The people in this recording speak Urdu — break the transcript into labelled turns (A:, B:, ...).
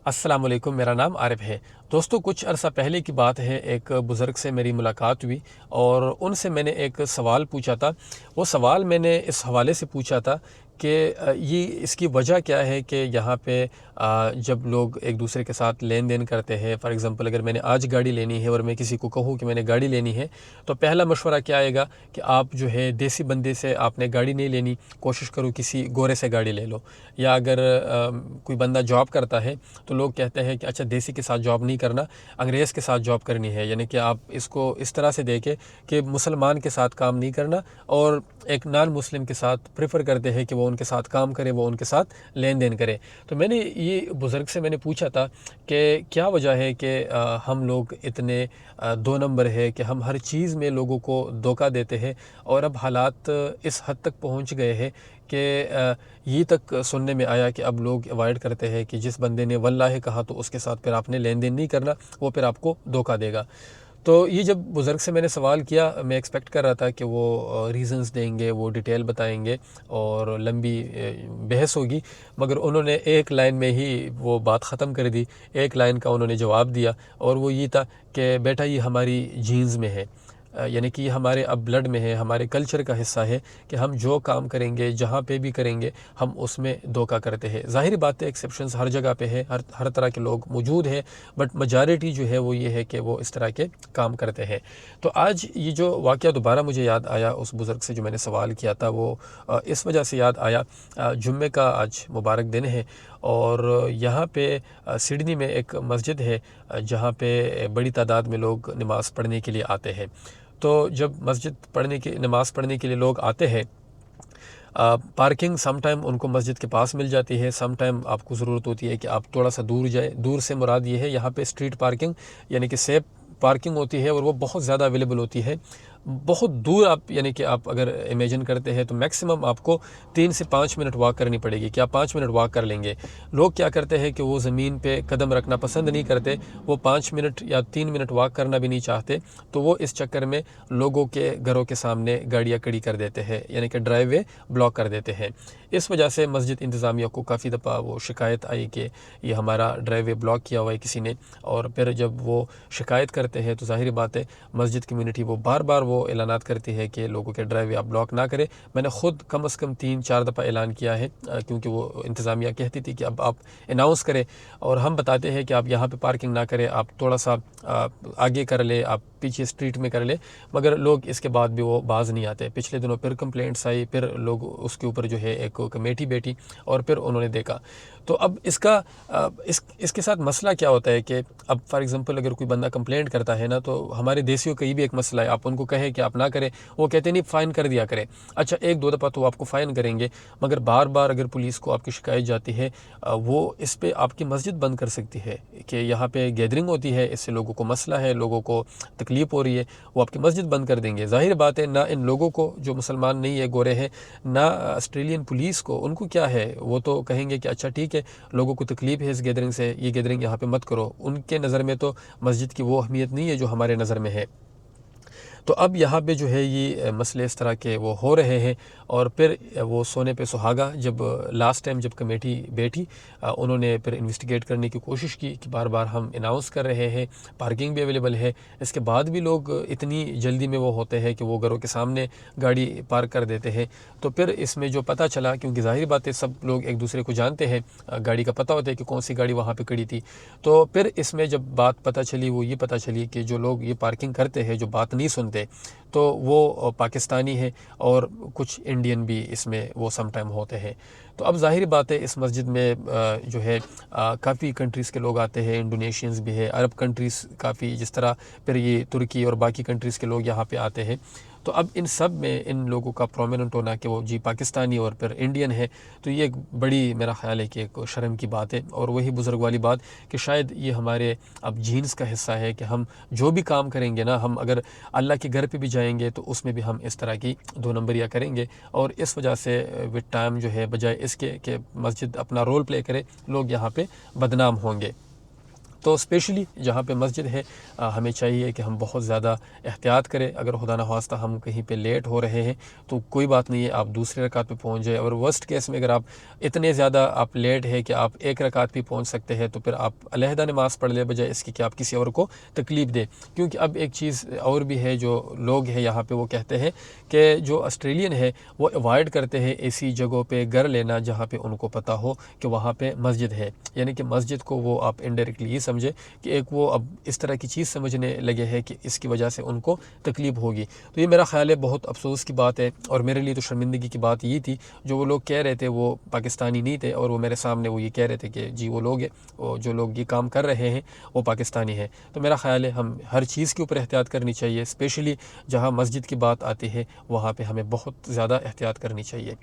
A: السلام علیکم، میرا نام عارف ہے۔ دوستو، کچھ عرصہ پہلے کی بات ہے، ایک بزرگ سے میری ملاقات ہوئی اور ان سے میں نے ایک سوال پوچھا تھا۔ وہ سوال میں نے اس حوالے سے پوچھا تھا کہ یہ اس کی وجہ کیا ہے کہ یہاں پہ جب لوگ ایک دوسرے کے ساتھ لین دین کرتے ہیں، فار ایگزامپل اگر میں نے آج گاڑی لینی ہے اور میں کسی کو کہوں کہ میں نے گاڑی لینی ہے، تو پہلا مشورہ کیا آئے گا کہ آپ جو ہے دیسی بندے سے آپ نے گاڑی نہیں لینی، کوشش کرو کسی گورے سے گاڑی لے لو۔ یا اگر کوئی بندہ جاب کرتا ہے تو لوگ کہتے ہیں کہ اچھا دیسی کے ساتھ جاب نہیں کرنا، انگریز کے ساتھ جاب کرنی ہے، یعنی کہ آپ اس کو اس طرح سے دیکھیں کہ مسلمان کے ساتھ کام نہیں کرنا اور ایک نان مسلم کے ساتھ پریفر کرتے ہیں کہ وہ ان کے ساتھ کام کرے، وہ ان کے ساتھ لین دین کرے۔ تو میں نے یہ بزرگ سے میں نے پوچھا تھا کہ کیا وجہ ہے کہ ہم لوگ اتنے دو نمبر ہے کہ ہم ہر چیز میں لوگوں کو دھوکہ دیتے ہیں، اور اب حالات اس حد تک پہنچ گئے ہیں کہ یہ تک سننے میں آیا کہ اب لوگ اوائڈ کرتے ہیں کہ جس بندے نے واللہ کہا تو اس کے ساتھ پھر آپ نے لین دین نہیں کرنا، وہ پھر آپ کو دھوکہ دے گا۔ تو یہ جب بزرگ سے میں نے سوال کیا، میں ایکسپیکٹ کر رہا تھا کہ وہ ریزنز دیں گے، وہ ڈیٹیل بتائیں گے اور لمبی بحث ہوگی، مگر انہوں نے ایک لائن میں ہی وہ بات ختم کر دی۔ ایک لائن کا انہوں نے جواب دیا اور وہ یہ تھا کہ بیٹا یہ ہماری جینز میں ہے، یعنی کہ یہ ہمارے اب بلڈ میں ہے، ہمارے کلچر کا حصہ ہے کہ ہم جو کام کریں گے، جہاں پہ بھی کریں گے، ہم اس میں دھوکہ کرتے ہیں۔ ظاہری بات ہے، ایکسیپشنز ہر جگہ پہ ہے، ہر طرح کے لوگ موجود ہیں، بٹ میجارٹی جو ہے وہ یہ ہے کہ وہ اس طرح کے کام کرتے ہیں۔ تو آج یہ جو واقعہ دوبارہ مجھے یاد آیا اس بزرگ سے جو میں نے سوال کیا تھا، وہ اس وجہ سے یاد آیا، جمعے کا آج مبارک دن ہے اور یہاں پہ سڈنی میں ایک مسجد ہے جہاں پہ بڑی تعداد میں لوگ نماز پڑھنے کے لیے آتے ہیں۔ تو جب نماز پڑھنے کے لیے لوگ آتے ہیں، پارکنگ سم ٹائم ان کو مسجد کے پاس مل جاتی ہے، سم ٹائم آپ کو ضرورت ہوتی ہے کہ آپ تھوڑا سا دور جائیں۔ دور سے مراد یہ ہے یہاں پہ اسٹریٹ پارکنگ یعنی کہ سیف پارکنگ ہوتی ہے اور وہ بہت زیادہ اویلیبل ہوتی ہے۔ بہت دور آپ یعنی کہ آپ اگر امیجن کرتے ہیں تو میکسیمم آپ کو 3 سے 5 منٹ واک کرنی پڑے گی کہ آپ 5 منٹ واک کر لیں گے۔ لوگ کیا کرتے ہیں کہ وہ زمین پہ قدم رکھنا پسند نہیں کرتے، وہ 5 منٹ یا 3 منٹ واک کرنا بھی نہیں چاہتے، تو وہ اس چکر میں لوگوں کے گھروں کے سامنے گاڑیاں کھڑی کر دیتے ہیں، یعنی کہ ڈرائیو وے بلاک کر دیتے ہیں۔ اس وجہ سے مسجد انتظامیہ کو کافی دفعہ وہ شکایت آئی کہ یہ ہمارا ڈرائیو وے بلاک کیا ہوا ہے کسی نے، اور پھر جب وہ شکایت کرتے ہیں تو ظاہر بات ہے مسجد کمیونٹی وہ بار بار وہ اعلانات کرتی ہے کہ لوگوں کے ڈرائیو وے آپ بلاک نہ کریں۔ میں نے خود کم از کم 3-4 دفعہ اعلان کیا ہے، کیونکہ وہ انتظامیہ کہتی تھی کہ اب آپ اناؤنس کریں، اور ہم بتاتے ہیں کہ آپ یہاں پہ پارکنگ نہ کریں، آپ تھوڑا سا آگے کر لیں، آپ پیچھے اسٹریٹ میں کر لیں، مگر لوگ اس کے بعد بھی وہ باز نہیں آتے۔ پچھلے دنوں پھر کمپلینٹس آئی، پھر لوگ اس کے اوپر جو ہے ایک کمیٹی بیٹھی اور پھر انہوں نے دیکھا۔ تو اب اس کے ساتھ مسئلہ کیا ہوتا ہے کہ اب فار ایگزامپل اگر کوئی بندہ کمپلینٹ کرتا ہے نا، تو ہمارے دیسیوں کا یہ بھی ایک مسئلہ ہے، آپ ان کو کہیں کہ آپ نہ کریں، وہ کہتے ہیں نہیں فائن کر دیا کریں۔ اچھا 1-2 دفعہ تو آپ کو فائن کریں گے، مگر بار بار اگر پولیس کو آپ کی شکایت جاتی ہے، وہ اس پہ آپ کی مسجد بند کر سکتی ہے کہ یہاں پہ گیدرنگ ہوتی ہے، اس سے لوگوں کو مسئلہ ہے، لوگوں کو تکلیف ہو رہی ہے، وہ آپ کی مسجد بند کر دیں گے۔ ظاہر بات ہے نہ ان لوگوں کو جو مسلمان نہیں ہے، گورے ہیں، نہ آسٹریلین پولیس کو، ان کو کیا ہے، وہ تو کہیں گے کہ اچھا ٹھیک ہے، لوگوں کو تکلیف ہے اس گیدرنگ سے، یہ گیدرنگ یہاں پہ مت کرو۔ ان کے نظر میں تو مسجد کی وہ اہمیت نہیں ہے جو ہمارے نظر میں ہے۔ تو اب یہاں پہ جو ہے یہ مسئلے اس طرح کے وہ ہو رہے ہیں، اور پھر وہ سونے پہ سہاگا جب لاسٹ ٹائم جب کمیٹی بیٹھی، انہوں نے پھر انویسٹیگیٹ کرنے کی کوشش کی کہ بار بار ہم اناؤنس کر رہے ہیں، پارکنگ بھی اویلیبل ہے، اس کے بعد بھی لوگ اتنی جلدی میں وہ ہوتے ہیں کہ وہ گھروں کے سامنے گاڑی پارک کر دیتے ہیں۔ تو پھر اس میں جو پتہ چلا، کیونکہ ظاہر بات ہے سب لوگ ایک دوسرے کو جانتے ہیں، گاڑی کا پتہ ہوتا ہے کہ کون سی گاڑی وہاں پہ کھڑی تھی، تو پھر اس میں جب بات پتہ چلی، وہ یہ پتہ چلی کہ جو لوگ یہ پارکنگ کرتے ہیں، جو بات نہیں سنتے، تو وہ پاکستانی ہیں اور کچھ انڈین بھی اس میں وہ سم ٹائم ہوتے ہیں۔ تو اب ظاہر بات ہے اس مسجد میں جو ہے کافی کنٹریز کے لوگ آتے ہیں، انڈونیشینز بھی ہے، عرب کنٹریز کافی، جس طرح پھر یہ ترکی اور باقی کنٹریز کے لوگ یہاں پہ آتے ہیں۔ تو اب ان سب میں ان لوگوں کا پرومیننٹ ہونا کہ وہ جی پاکستانی اور پھر انڈین ہے، تو یہ ایک بڑی میرا خیال ہے کہ ایک شرم کی بات ہے، اور وہی بزرگ والی بات کہ شاید یہ ہمارے اب جینز کا حصہ ہے کہ ہم جو بھی کام کریں گے نا، ہم اگر اللہ کے گھر پہ بھی جائیں گے تو اس میں بھی ہم اس طرح کی 2 نمبریاں کریں گے، اور اس وجہ سے وتھ ٹائم جو ہے بجائے اس کے کہ مسجد اپنا رول پلے کرے، لوگ یہاں پہ بدنام ہوں گے۔ تو اسپیشلی جہاں پہ مسجد ہے ہمیں چاہیے کہ ہم بہت زیادہ احتیاط کریں. اگر خدا نخواستہ ہم کہیں پہ لیٹ ہو رہے ہیں تو کوئی بات نہیں ہے, آپ دوسرے رکعت پہ پہنچ جائے. اور ورسٹ کیس میں اگر آپ اتنے زیادہ آپ لیٹ ہے کہ آپ ایک رکعت پہ پہنچ سکتے ہیں تو پھر آپ علیحدہ نماز پڑھ لے بجائے اس کی کہ آپ کسی اور کو تکلیف دے. کیونکہ اب ایک چیز اور بھی ہے, جو لوگ ہیں یہاں پہ وہ کہتے ہیں کہ جو آسٹریلین ہے وہ اوائڈ کرتے ہیں ایسی جگہوں پہ گھر لینا جہاں پہ ان کو پتہ ہو کہ وہاں پہ مسجد ہے. یعنی کہ مسجد کو وہ آپ انڈائریکٹلی یہ سمجھے کہ ایک وہ اب اس طرح کی چیز سمجھنے لگے ہیں کہ اس کی وجہ سے ان کو تکلیف ہوگی. تو یہ میرا خیال ہے بہت افسوس کی بات ہے, اور میرے لیے تو شرمندگی کی بات یہ تھی. جو وہ لوگ کہہ رہے تھے وہ پاکستانی نہیں تھے, اور وہ میرے سامنے وہ یہ کہہ رہے تھے کہ جی وہ لوگ جو لوگ یہ کام کر رہے ہیں وہ پاکستانی ہیں. تو میرا خیال ہے ہم ہر چیز کے اوپر احتیاط کرنی چاہیے, اسپیشلی جہاں مسجد کی بات آتی ہے وہاں پہ ہمیں بہت زیادہ احتیاط کرنی چاہیے.